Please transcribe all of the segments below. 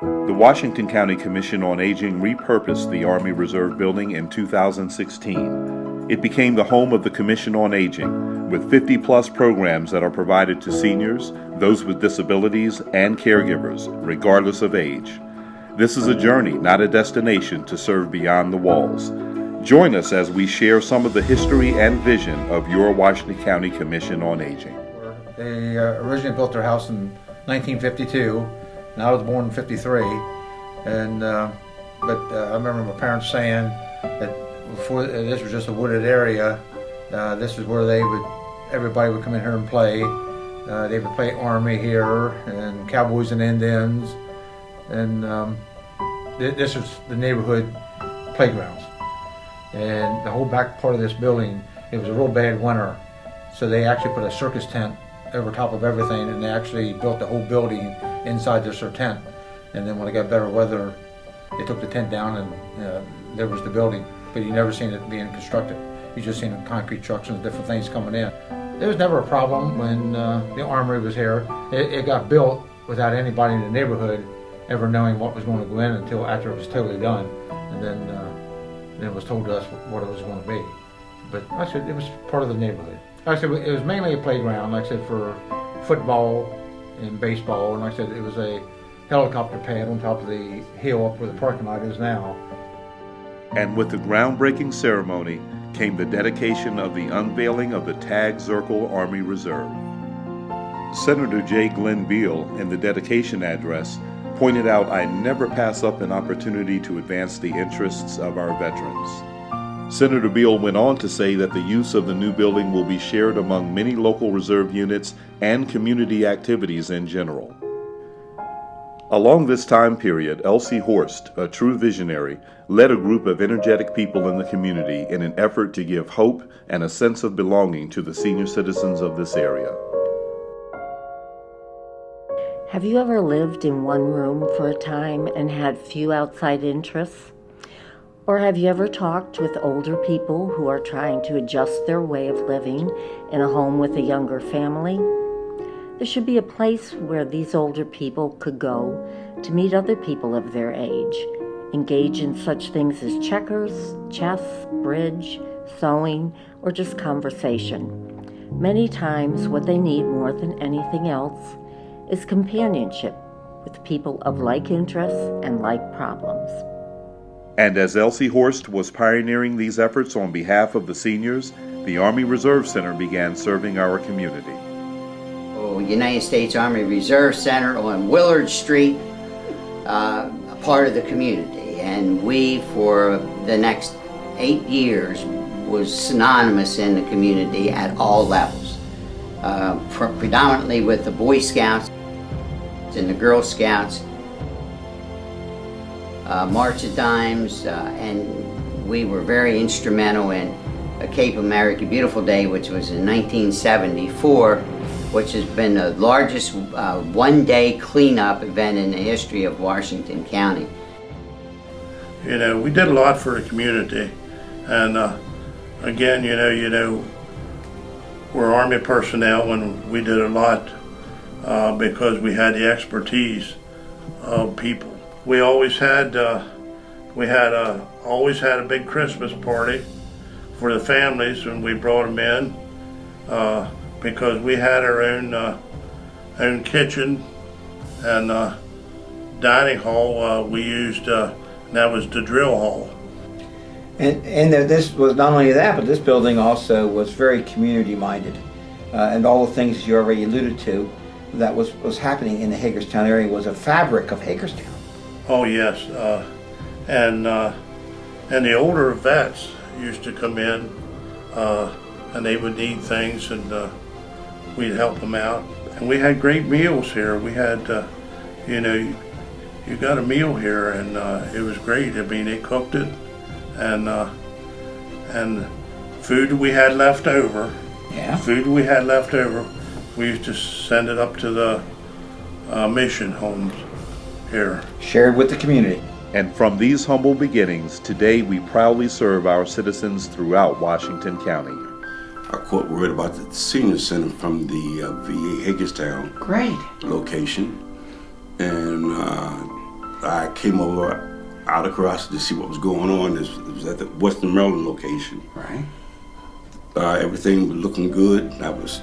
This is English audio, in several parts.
The Washington County Commission on Aging repurposed the Army Reserve Building in 2016. It became the home of the Commission on Aging, with 50-plus programs that are provided to seniors, those with disabilities, and caregivers, regardless of age. This is a journey, not a destination, to serve beyond the walls. Join us as we share some of the history and vision of your Washington County Commission on Aging. They originally built their house in 1952, and I was born in 53. And I remember my parents saying that before this was just a wooded area. This is where everybody would come in here and play. They would play Army here and Cowboys and Indians, and this was the neighborhood playgrounds. And the whole back part of this building, it was a real bad winter, so they actually put a circus tent over top of everything, and they actually built the whole building inside this tent. And then when it got better weather, they took the tent down, and there was the building. But you never seen it being constructed. You just seen the concrete trucks and different things coming in. There was never a problem when the Armory was here. It got built without anybody in the neighborhood ever knowing what was going to go in until after it was totally done. And then it was told to us what it was going to be. But like I said, it was part of the neighborhood. Like I said, it was mainly a playground, like I said, for football and baseball. And like I said, it was a helicopter pad on top of the hill up where the parking lot is now. And with the groundbreaking ceremony came the dedication of the unveiling of the Tag Zirkle Army Reserve. Senator J. Glenn Beall, in the dedication address, pointed out, "I never pass up an opportunity to advance the interests of our veterans." Senator Beall went on to say that the use of the new building will be shared among many local reserve units and community activities in general. Along this time period, Elsie Horst, a true visionary, led a group of energetic people in the community in an effort to give hope and a sense of belonging to the senior citizens of this area. Have you ever lived in one room for a time and had few outside interests? Or have you ever talked with older people who are trying to adjust their way of living in a home with a younger family? There should be a place where these older people could go to meet other people of their age, engage in such things as checkers, chess, bridge, sewing, or just conversation. Many times what they need more than anything else is companionship with people of like interests and like problems. And as Elsie Horst was pioneering these efforts on behalf of the seniors, the Army Reserve Center began serving our community. United States Army Reserve Center on Willard Street, a part of the community, and we, for the next 8 years, was synonymous in the community at all levels, predominantly with the Boy Scouts and the Girl Scouts, March of Dimes, and we were very instrumental in Cape America Beautiful Day, which was in 1974, which has been the largest one-day cleanup event in the history of Washington County. You know, we did a lot for the community, and again, we're Army personnel, and we did a lot because we had the expertise of people. We always had always had a big Christmas party for the families when we brought them in. Because we had our own kitchen and dining hall we used, and that was the drill hall. And this was not only that, but this building also was very community minded. And all the things you already alluded to that was happening in the Hagerstown area was a fabric of Hagerstown. Oh yes, and the older vets used to come in and they would need things, and we'd help them out. And we had great meals here. We had, you got a meal here, and it was great. I mean, they cooked it, and food we had left over. Yeah. Food we had left over, we used to send it up to the mission homes here. Shared with the community. And from these humble beginnings, today we proudly serve our citizens throughout Washington County. Our quote read about the senior center from the VA Hagerstown Great. location, and I came over out of curiosity to see what was going on. It was at the Western Maryland location. Right. Everything was looking good. I was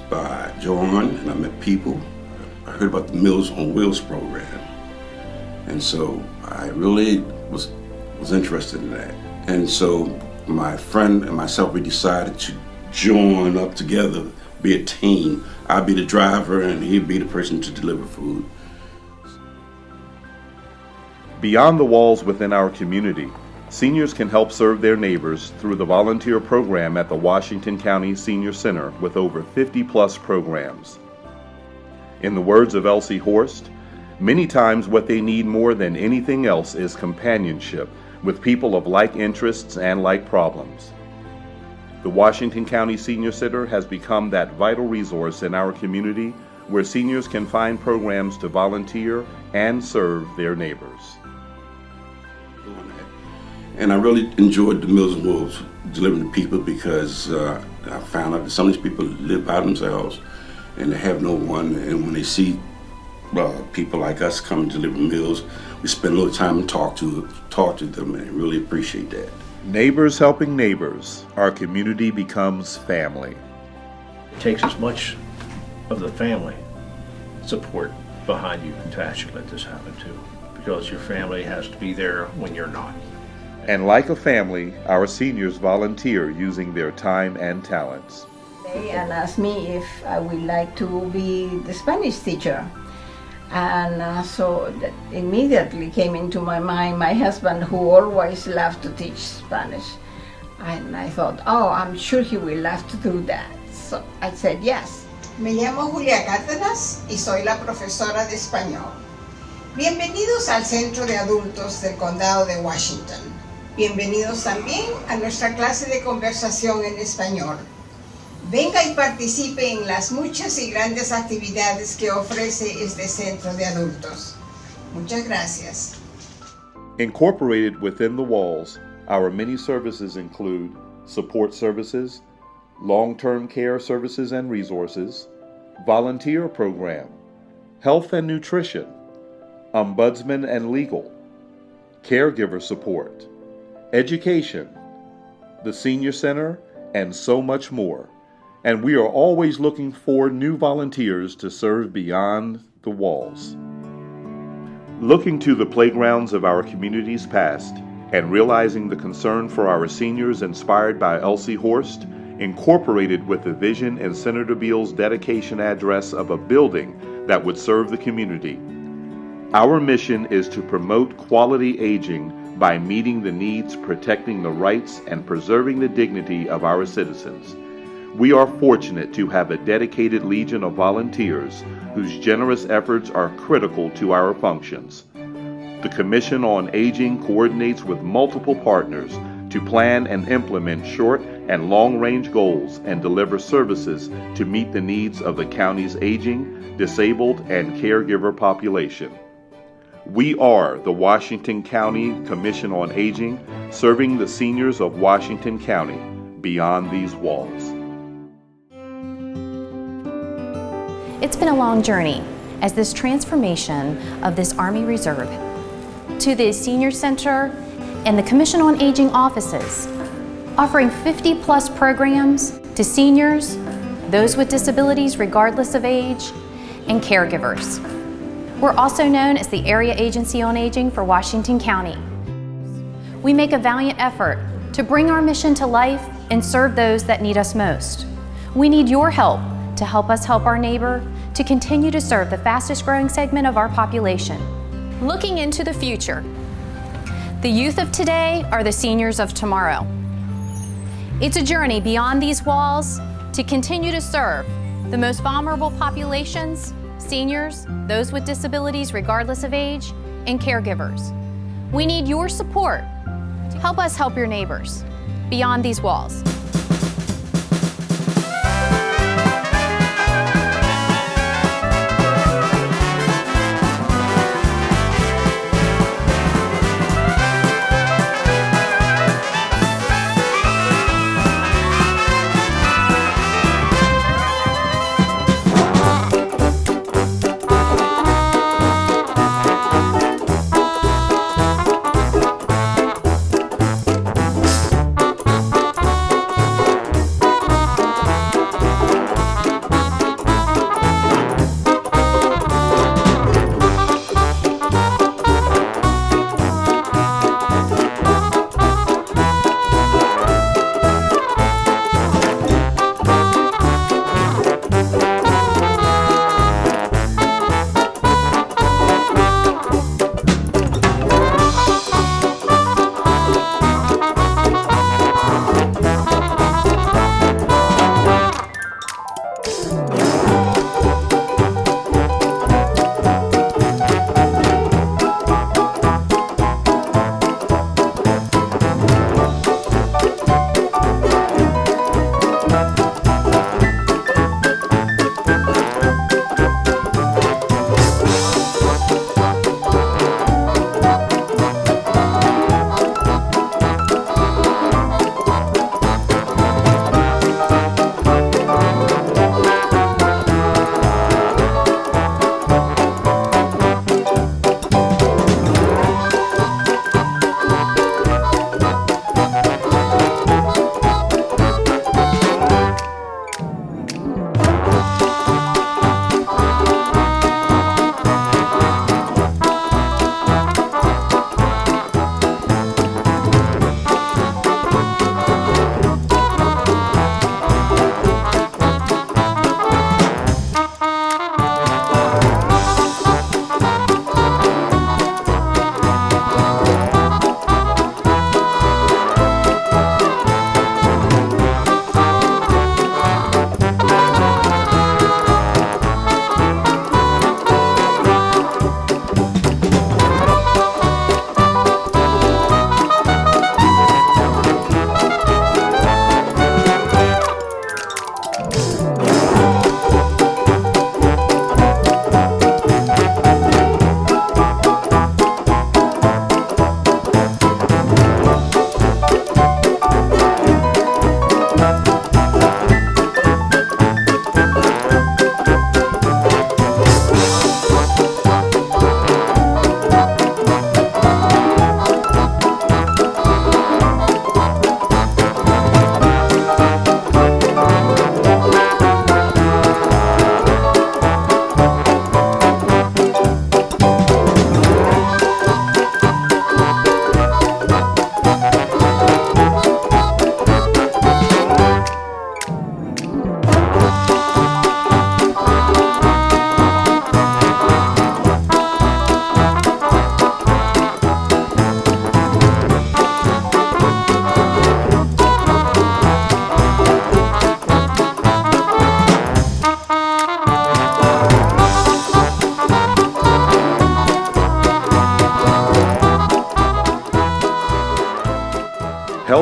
joined and I met people. I heard about the Meals on Wheels program. And so I really was interested in that. And so my friend and myself, we decided to join up together, be a team. I'd be the driver and he'd be the person to deliver food. Beyond the walls within our community, seniors can help serve their neighbors through the volunteer program at the Washington County Senior Center with over 50+ programs. In the words of Elsie Horst, many times what they need more than anything else is companionship with people of like interests and like problems. The Washington County Senior Center has become that vital resource in our community where seniors can find programs to volunteer and serve their neighbors. And I really enjoyed the Meals on Wheels delivering to people because I found out that some of these people live by themselves and they have no one. And when they see people like us come and deliver meals, we spend a little time and talk to them, and I really appreciate that. Neighbors helping neighbors, our community becomes family. It takes as much of the family support behind you to actually let this happen too, because your family has to be there when you're not. And like a family, our seniors volunteer using their time and talents. And asked me if I would like to be the Spanish teacher. And so that immediately came into my mind my husband, who always loved to teach Spanish. And I thought, oh, I'm sure he will love to do that. So I said yes. Me llamo Julia Cárdenas y soy la profesora de español. Bienvenidos al Centro de Adultos del Condado de Washington. Bienvenidos también a nuestra clase de conversación en español. Venga y participe en las muchas y grandes actividades que ofrece este centro de adultos. Muchas gracias. Incorporated within the walls, our many services include support services, long-term care services and resources, volunteer program, health and nutrition, ombudsman and legal, caregiver support, education, the senior center, and so much more. And we are always looking for new volunteers to serve beyond the walls. Looking to the playgrounds of our community's past and realizing the concern for our seniors inspired by Elsie Horst, incorporated with the vision in Senator Beal's dedication address of a building that would serve the community. Our mission is to promote quality aging by meeting the needs, protecting the rights, and preserving the dignity of our citizens. We are fortunate to have a dedicated legion of volunteers whose generous efforts are critical to our functions. The Commission on Aging coordinates with multiple partners to plan and implement short and long-range goals and deliver services to meet the needs of the county's aging, disabled, and caregiver population. We are the Washington County Commission on Aging, serving the seniors of Washington County beyond these walls. It's been a long journey as this transformation of this Army Reserve to the Senior Center and the Commission on Aging offices, offering 50+ programs to seniors, those with disabilities regardless of age, and caregivers. We're also known as the Area Agency on Aging for Washington County. We make a valiant effort to bring our mission to life and serve those that need us most. We need your help to help us help our neighbor to continue to serve the fastest growing segment of our population. Looking into the future, the youth of today are the seniors of tomorrow. It's a journey beyond these walls to continue to serve the most vulnerable populations, seniors, those with disabilities regardless of age, and caregivers. We need your support to help us help your neighbors beyond these walls.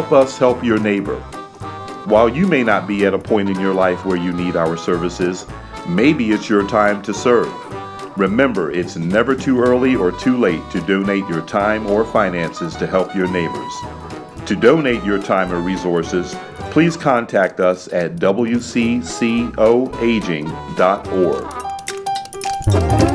Help us help your neighbor. While you may not be at a point in your life where you need our services, maybe it's your time to serve. Remember, it's never too early or too late to donate your time or finances to help your neighbors. To donate your time or resources, please contact us at wccoaging.org.